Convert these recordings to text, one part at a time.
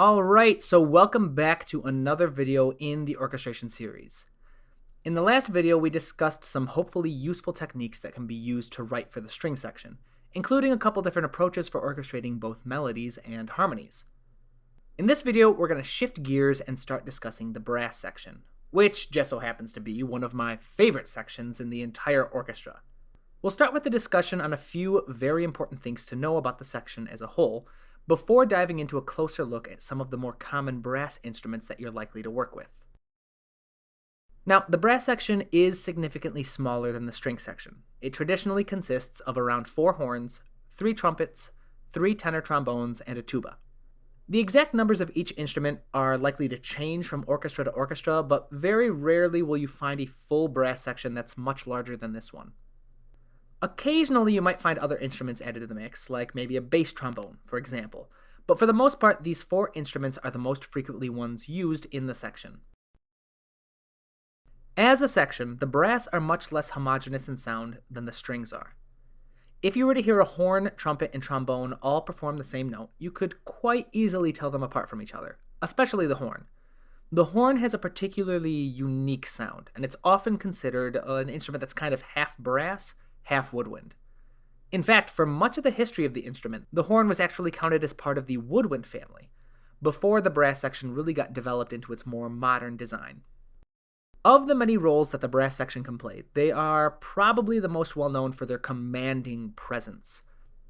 Alright, so welcome back to another video in the Orchestration series. In the last video, we discussed some hopefully useful techniques that can be used to write for the string section, including a couple different approaches for orchestrating both melodies and harmonies. In this video, we're going to shift gears and start discussing the brass section, which just so happens to be one of my favorite sections in the entire orchestra. We'll start with the discussion on a few very important things to know about the section as a whole, before diving into a closer look at some of the more common brass instruments that you're likely to work with. Now, the brass section is significantly smaller than the string section. It traditionally consists of around 4 horns, 3 trumpets, 3 tenor trombones, and a tuba. The exact numbers of each instrument are likely to change from orchestra to orchestra, but very rarely will you find a full brass section that's much larger than this one. Occasionally, you might find other instruments added to the mix, like maybe a bass trombone, for example, but for the most part, these 4 instruments are the most frequently ones used in the section. As a section, the brass are much less homogeneous in sound than the strings are. If you were to hear a horn, trumpet, and trombone all perform the same note, you could quite easily tell them apart from each other, especially the horn. The horn has a particularly unique sound, and it's often considered an instrument that's kind of half brass, half woodwind. In fact, for much of the history of the instrument, the horn was actually counted as part of the woodwind family, before the brass section really got developed into its more modern design. Of the many roles that the brass section can play, they are probably the most well known for their commanding presence.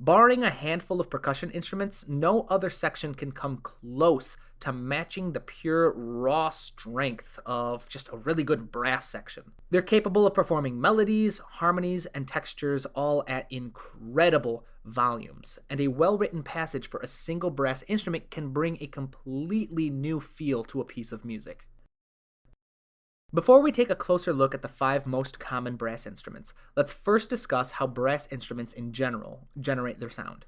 Barring a handful of percussion instruments, no other section can come close to matching the pure, raw strength of just a really good brass section. They're capable of performing melodies, harmonies, and textures all at incredible volumes, and a well-written passage for a single brass instrument can bring a completely new feel to a piece of music. Before we take a closer look at the 5 most common brass instruments, let's first discuss how brass instruments in general generate their sound.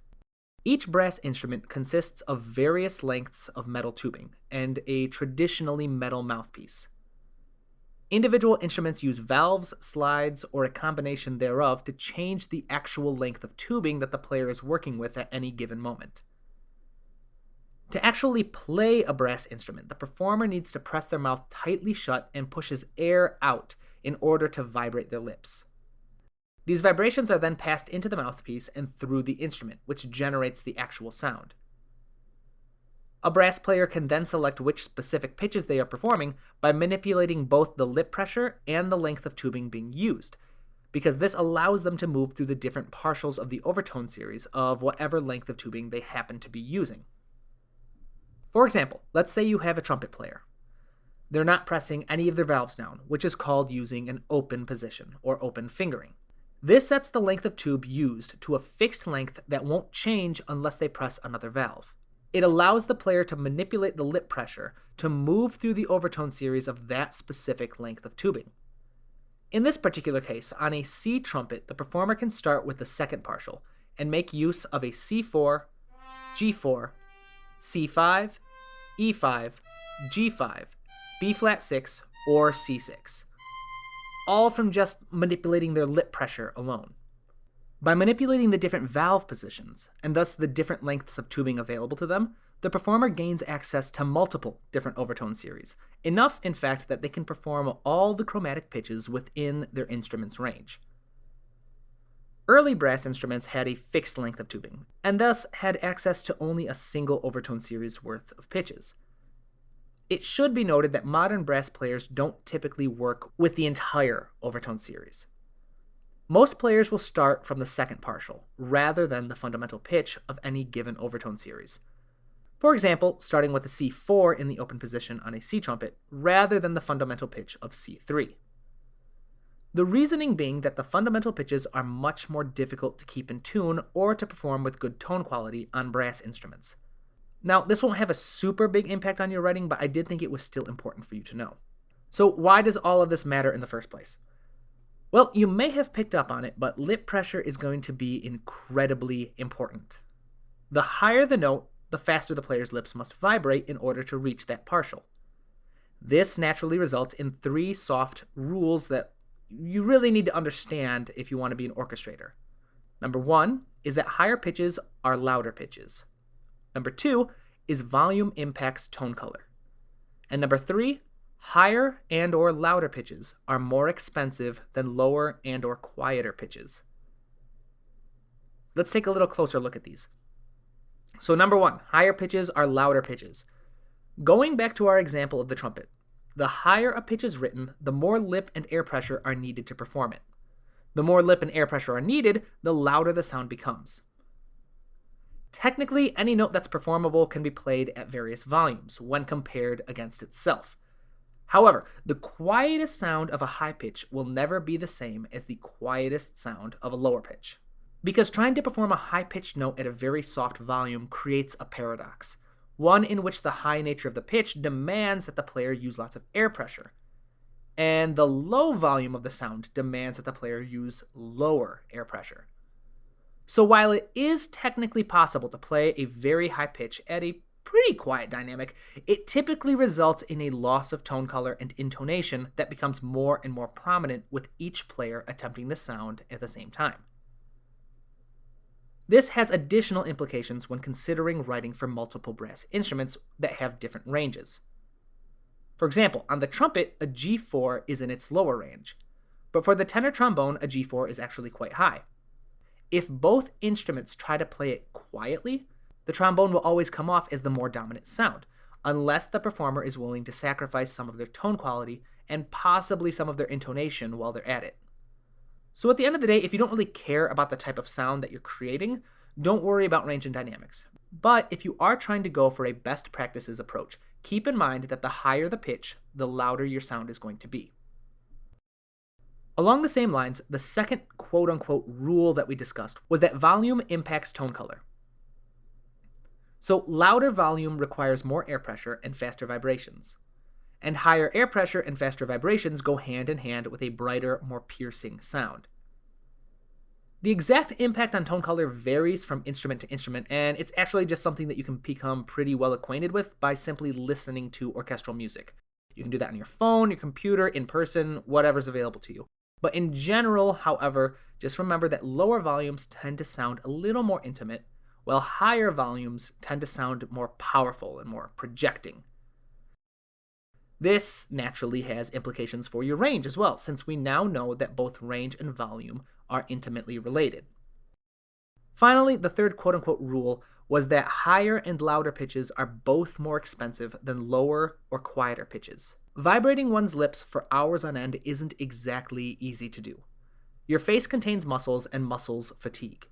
Each brass instrument consists of various lengths of metal tubing and a traditionally metal mouthpiece. Individual instruments use valves, slides, or a combination thereof to change the actual length of tubing that the player is working with at any given moment. To actually play a brass instrument, the performer needs to press their mouth tightly shut and pushes air out in order to vibrate their lips. These vibrations are then passed into the mouthpiece and through the instrument, which generates the actual sound. A brass player can then select which specific pitches they are performing by manipulating both the lip pressure and the length of tubing being used, because this allows them to move through the different partials of the Overtone series of whatever length of tubing they happen to be using. For example, let's say you have a trumpet player. They're not pressing any of their valves down, which is called using an open position, or open fingering. This sets the length of tube used to a fixed length that won't change unless they press another valve. It allows the player to manipulate the lip pressure to move through the overtone series of that specific length of tubing. In this particular case, on a C trumpet, the performer can start with the second partial and make use of a C4, G4, C5, E5, G5, B-flat 6, or C6, all from just manipulating their lip pressure alone. By manipulating the different valve positions, and thus the different lengths of tubing available to them, the performer gains access to multiple different overtone series, enough in fact that they can perform all the chromatic pitches within their instrument's range. Early brass instruments had a fixed length of tubing, and thus had access to only a single overtone series worth of pitches. It should be noted that modern brass players don't typically work with the entire overtone series. Most players will start from the second partial, rather than the fundamental pitch of any given overtone series. For example, starting with a C4 in the open position on a C trumpet, rather than the fundamental pitch of C3. The reasoning being that the fundamental pitches are much more difficult to keep in tune or to perform with good tone quality on brass instruments. Now, this won't have a super big impact on your writing, but I did think it was still important for you to know. So why does all of this matter in the first place? Well, you may have picked up on it, but lip pressure is going to be incredibly important. The higher the note, the faster the player's lips must vibrate in order to reach that partial. This naturally results in 3 soft rules that you really need to understand if you want to be an orchestrator. Number 1 is that higher pitches are louder pitches. Number 2 is volume impacts tone color. And number 3, higher and or louder pitches are more expensive than lower and or quieter pitches. Let's take a little closer look at these. So number 1, higher pitches are louder pitches. Going back to our example of the trumpet, the higher a pitch is written, the more lip and air pressure are needed to perform it. The more lip and air pressure are needed, the louder the sound becomes. Technically, any note that's performable can be played at various volumes when compared against itself. However, the quietest sound of a high pitch will never be the same as the quietest sound of a lower pitch. Because trying to perform a high-pitched note at a very soft volume creates a paradox, one in which the high nature of the pitch demands that the player use lots of air pressure, and the low volume of the sound demands that the player use lower air pressure. So while it is technically possible to play a very high pitch at a pretty quiet dynamic, it typically results in a loss of tone color and intonation that becomes more and more prominent with each player attempting the sound at the same time. This has additional implications when considering writing for multiple brass instruments that have different ranges. For example, on the trumpet, a G4 is in its lower range, but for the tenor trombone, a G4 is actually quite high. If both instruments try to play it quietly, the trombone will always come off as the more dominant sound, unless the performer is willing to sacrifice some of their tone quality and possibly some of their intonation while they're at it. So at the end of the day, if you don't really care about the type of sound that you're creating, don't worry about range and dynamics. But if you are trying to go for a best practices approach, keep in mind that the higher the pitch, the louder your sound is going to be. Along the same lines, the second quote-unquote rule that we discussed was that volume impacts tone color. So louder volume requires more air pressure and faster vibrations. And higher air pressure and faster vibrations go hand in hand with a brighter, more piercing sound. The exact impact on tone color varies from instrument to instrument, and it's actually just something that you can become pretty well acquainted with by simply listening to orchestral music. You can do that on your phone, your computer, in person, whatever's available to you. But in general, however, just remember that lower volumes tend to sound a little more intimate, while higher volumes tend to sound more powerful and more projecting. This naturally has implications for your range as well, since we now know that both range and volume are intimately related. Finally, the third quote-unquote rule was that higher and louder pitches are both more expensive than lower or quieter pitches. Vibrating one's lips for hours on end isn't exactly easy to do. Your face contains muscles, and muscles fatigue.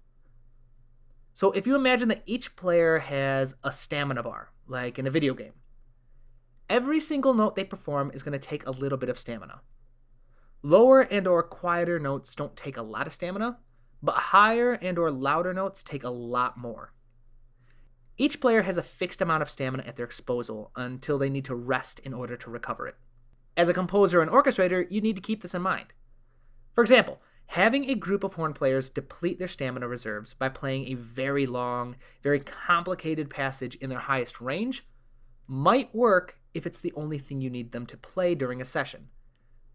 So if you imagine that each player has a stamina bar, like in a video game, every single note they perform is going to take a little bit of stamina. Lower and or quieter notes don't take a lot of stamina, but higher and or louder notes take a lot more. Each player has a fixed amount of stamina at their disposal until they need to rest in order to recover it. As a composer and orchestrator, you need to keep this in mind. For example, having a group of horn players deplete their stamina reserves by playing a very long, very complicated passage in their highest range might work if it's the only thing you need them to play during a session.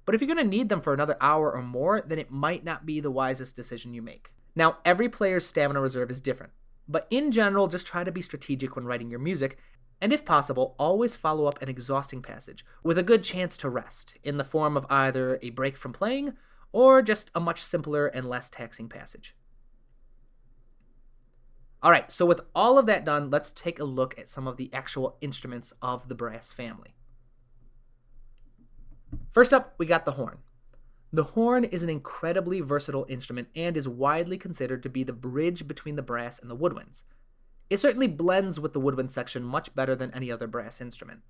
But if you're going to need them for another hour or more, then it might not be the wisest decision you make. Now, every player's stamina reserve is different, but in general, just try to be strategic when writing your music, and if possible, always follow up an exhausting passage with a good chance to rest, in the form of either a break from playing or just a much simpler and less taxing passage. Alright, so with all of that done, let's take a look at some of the actual instruments of the brass family. First up, we got the horn. The horn is an incredibly versatile instrument and is widely considered to be the bridge between the brass and the woodwinds. It certainly blends with the woodwind section much better than any other brass instrument.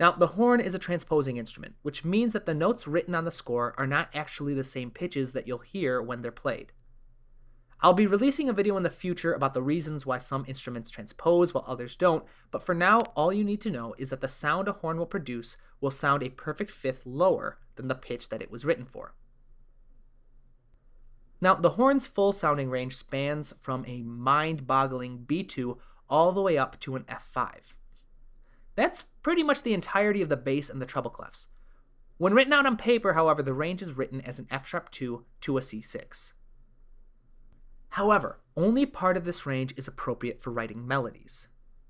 Now, the horn is a transposing instrument, which means that the notes written on the score are not actually the same pitches that you'll hear when they're played. I'll be releasing a video in the future about the reasons why some instruments transpose while others don't, but for now, all you need to know is that the sound a horn will produce will sound a perfect fifth lower than the pitch that it was written for. Now, the horn's full sounding range spans from a mind-boggling B2 all the way up to an F5. That's pretty much the entirety of the bass and the treble clefs. When written out on paper, however, the range is written as an F#2 to a C6. However, only part of this range is appropriate for writing melodies.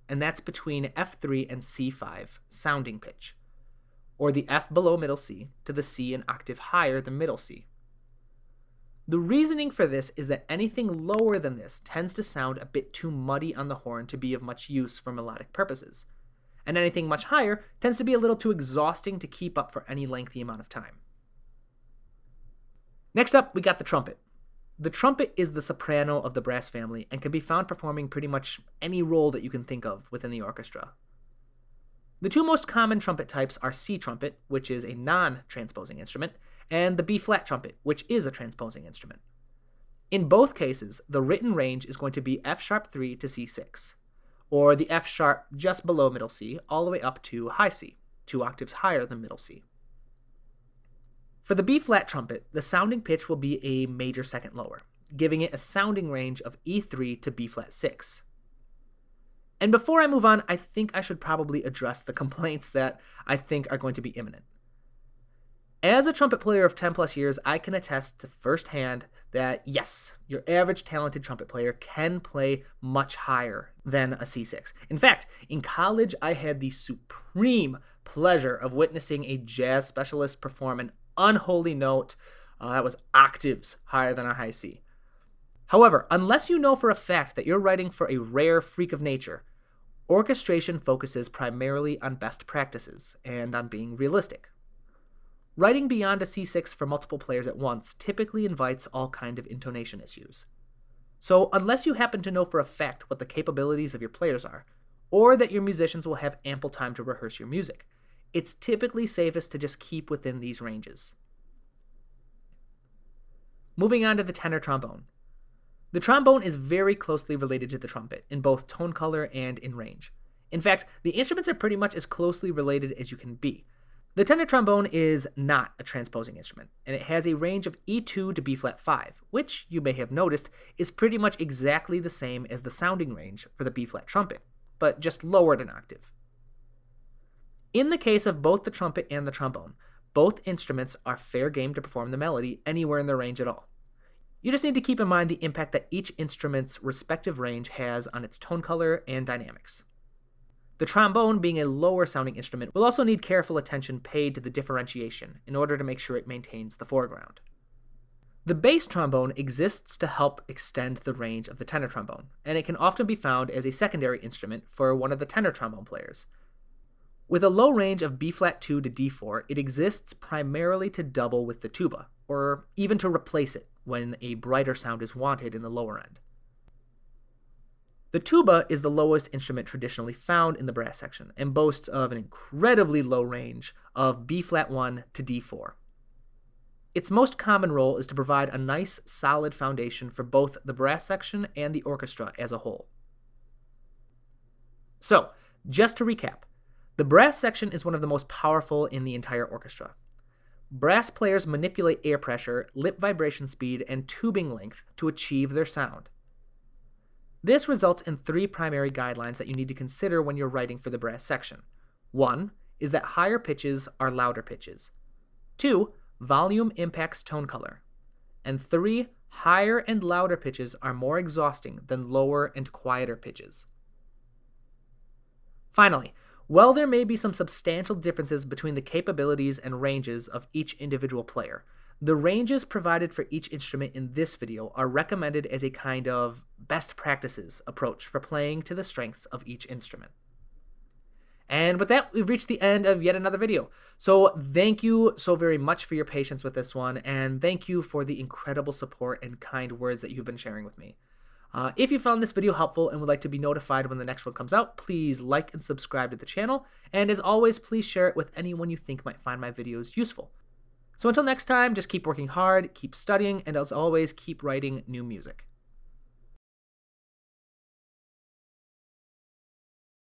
and that's between F3 and C5 sounding pitch, or the F below middle C to the C an octave higher than middle C. The reasoning for this is that anything lower than this tends to sound a bit too muddy on the horn to be of much use for melodic purposes, and anything much higher tends to be a little too exhausting to keep up for any lengthy amount of time. Next up, we got the trumpet. The trumpet is the soprano of the brass family and can be found performing pretty much any role that you can think of within the orchestra. The two most common trumpet types are C trumpet, which is a non-transposing instrument, and the B-flat trumpet, which is a transposing instrument. In both cases, the written range is going to be F-sharp 3 to C6, or the F-sharp just below middle C all the way up to high C, 2 octaves higher than middle C. For the B-flat trumpet, the sounding pitch will be a major second lower, giving it a sounding range of E3 to B-flat 6. And before I move on, I think I should probably address the complaints that I think are going to be imminent. As a trumpet player of 10 plus years, I can attest to firsthand that yes, your average talented trumpet player can play much higher than a C6. In fact, in college, I had the supreme pleasure of witnessing a jazz specialist perform an unholy note that was octaves higher than a high C. However, unless you know for a fact that you're writing for a rare freak of nature, orchestration focuses primarily on best practices and on being realistic. Writing beyond a C6 for multiple players at once typically invites all kinds of intonation issues. So unless you happen to know for a fact what the capabilities of your players are, or that your musicians will have ample time to rehearse your music, it's typically safest to just keep within these ranges. Moving on to the tenor trombone. The trombone is very closely related to the trumpet in both tone color and in range. In fact, the instruments are pretty much as closely related as you can be. The tenor trombone is not a transposing instrument, and it has a range of E2 to B-flat 5, which, you may have noticed, is pretty much exactly the same as the sounding range for the B-flat trumpet, but just lowered an octave. In the case of both the trumpet and the trombone, both instruments are fair game to perform the melody anywhere in their range at all. You just need to keep in mind the impact that each instrument's respective range has on its tone color and dynamics. The trombone, being a lower sounding instrument, will also need careful attention paid to the differentiation in order to make sure it maintains the foreground. The bass trombone exists to help extend the range of the tenor trombone, and it can often be found as a secondary instrument for one of the tenor trombone players. With a low range of B-flat 2 to D4, it exists primarily to double with the tuba, or even to replace it when a brighter sound is wanted in the lower end. The tuba is the lowest instrument traditionally found in the brass section and boasts of an incredibly low range of B-flat 1 to D4. Its most common role is to provide a nice, solid foundation for both the brass section and the orchestra as a whole. So, just to recap, the brass section is one of the most powerful in the entire orchestra. Brass players manipulate air pressure, lip vibration speed, and tubing length to achieve their sound. This results in 3 primary guidelines that you need to consider when you're writing for the brass section. 1 is that higher pitches are louder pitches. 2, volume impacts tone color. And 3, higher and louder pitches are more exhausting than lower and quieter pitches. Finally, while there may be some substantial differences between the capabilities and ranges of each individual player, the ranges provided for each instrument in this video are recommended as a kind of best practices approach for playing to the strengths of each instrument. And with that, we've reached the end of yet another video. So thank you so very much for your patience with this one, and thank you for the incredible support and kind words that you've been sharing with me. If you found this video helpful and would like to be notified when the next one comes out, please like and subscribe to the channel. And as always, please share it with anyone you think might find my videos useful. So until next time, just keep working hard, keep studying, and as always, keep writing new music.